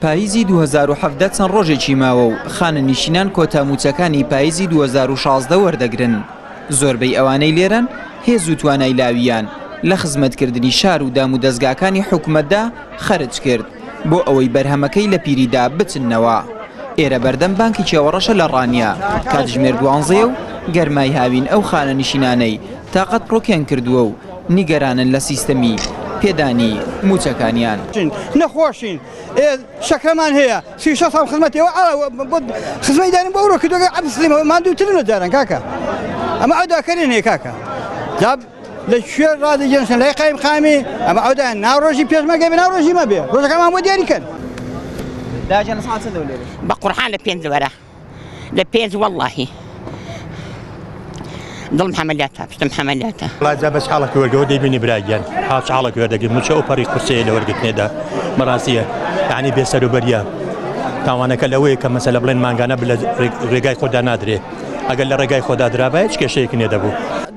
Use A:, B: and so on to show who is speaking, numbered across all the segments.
A: پاییزی 2017 چەند ڕۆژێکی ماوە و خانە نشینان کۆتا مووچەکانی پاییزی 2016 وەردەگرن. زۆربەی ئەوانەی لێرەن هێز و توانای لاویان لە خزمەتکردنی شار و دام و دەستگاکانی حکوومەتدا خەرج کرد بۆ ئەوەی بەرهەمەکەی لە پیریدا بچنەوە. ئێرە بەردەم بانکی چێوەڕەشە لە ڕانیا کاتژمێر دوانزێ و گەرمای هاوین ئەو خانە نشینانەی تاقەت ڕۆکێن کردووە و نیگەرانن لە سیستەمی پێدانی مووچەکانیان.
B: نەخۆشین شەکرەمان هەیە 36 ساڵ خزمەتەوە خزمەتی دارین بۆ ئەوڕۆ کردووە عەبدوسڵیم ماندووترن لە جاران کاکە ئەمە ئەوداکەرێن هەیە کاکە جاب لە کوێ ڕادەجێنسن لای قایم خامی ئەمە ئەودایان ناوڕۆژی پێشمەگەی بە ناوڕۆژی مەبێ ڕۆژەکەمان بۆ دیاریکەن.
A: داجانە ساعت چەندە لێرە؟
C: بە قورحان لە 5 وەرە لە 5 وەڵڵاهی دڵم حەمەلاتە پشتم حەمەلاتە.
D: وڵات بەس حاڵێکی وەرگەوە دەیبینی براگیان حاڵ حاڵێکی وەردەگرن مووچە و پەڕی قورسەیە لە وەرگرتنێدا بەڕاستیە یعنی بێسەروبەریە تاوانەکە لەوەیە کە مەسەلە بڵێن مانگانە لە ڕێگای خۆدا نادرێ ئەگەر لە ڕێگای خۆدا درابە هیچ کێشەیەکی نێدەبوو.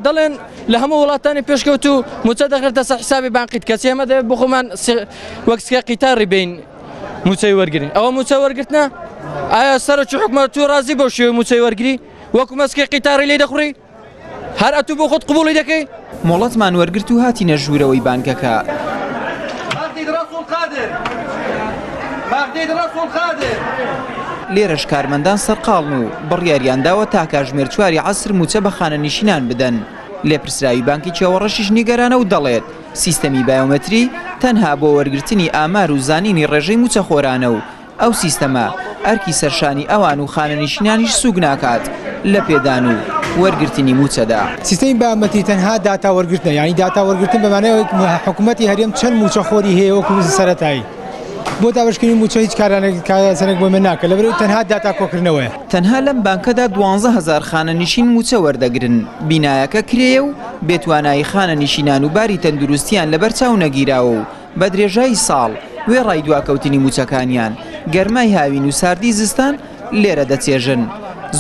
E: دەڵێن لە هەموو وڵاتانی پێشکەوت و مووچە دەخرێتە سەر حسابی بانقیت کەسی ئەمە دەبێت بۆ خۆمان وەک سکە قیتاری بین مووچەی وەرگرین. ئەوە مووچە وەرگرتنە ئایا سەرۆکی حکومەت تو ڕازی بەو شێوەی مووچەی وەرگری وەکو مەسکەی قیتاری لێ دەخوڕی هەر ئەتوو بۆ خۆت قبوڵی دەکەی؟
A: مۆڵەتمان وەرگرت و هاتینە ژوورەوەی بانکەکە. لێرەش کارمەندان سەرقاڵن و بڕیاریان داوە تا کاتژمێر 4 عەسر مووچە بە خانە نشینان بدەن. لێپرسراوی بانکی چێوەڕەشیش نیگەرانە و دەڵێت سیستەمی بایۆمەتری تەنها بۆ وەرگرتنی ئامار و زانینی ڕێژەی مووچەخۆرانە و ئەو سیستەمە ئەرکی سەرشانی ئەوان و خانە نشینانیش سوگ ناکات لە پێدان و وەرگرتنی مووچەدا.
F: سیستەمی بایۆمەتری تەنها داتا وەرگرتنە یعنی داتا وەرگرتن بەمانەیەوە حکوومەتی هەرێم چەند مووچەخۆری هەیە وەکو سەرەتایی بۆ دابشکردنی مووچە هیچ کارسەرێک بۆ من ناکە لەبەرەوەی تەنها داتا کۆکردنەوەیە.
A: تەنها لەم بانکەدا 12,000 خانە نشین مووچە وەردەگرن. بینایەکە کرێە و بێتوانایی خانە نشینان و باری تەندروستیان لەبەر چاو نەگیراوە و بە درێژایی ساڵ وێ ڕای دواکەوتنی مووچەکانیان گەرمای هاوین و ساردی زستان لێرە دەچێژن.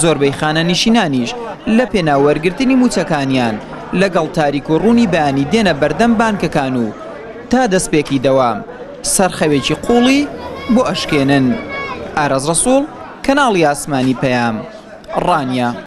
A: زۆربەی خانە نشینانیش لە پێناوەرگرتنی مووچەکانیان لەگەڵ تاریک و ڕوونی بەیانی دێنە بەردەم بانکەکان و تا دەستپێکی دەوام سەرخەوێکی قوڵی بۆ ئەشکێنن. ئارەز ڕەسوڵ کەناڵی ئاسمانی پەیام ڕانیا.